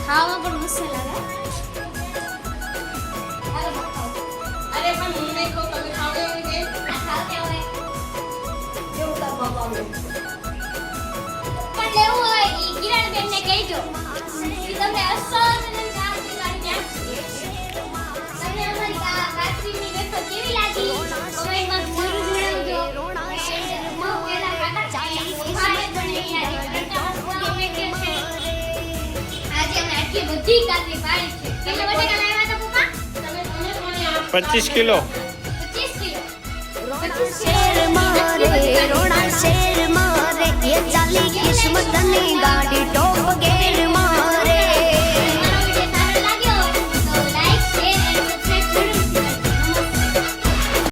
ખાવા પણ મસ્ત લાગે. અરે પણ હું નહીં ખાઉં, તમે ખાવ એવું કે ખાવતે હોય એવું તાર બાપા આવે. પણ લેવું હોય ઈ કિરણ બેન ને કહેજો ઈ તમને અસલ અને કાચી વાળી તમને અમારી કાચીની વેફર કેવી લાગી કમેન્ટમાં જરૂર જણાવજો. આજે અમે આટલી બધી કાચી પાડી છે. કેટલા બટાકા લાવ્યા હતા પપ્પા? તમે કોને 25 કિલો. 25 કિલો. शेर मारे रोना शेर मारे ये चाली किस्मत ने गाड़ी टोप गे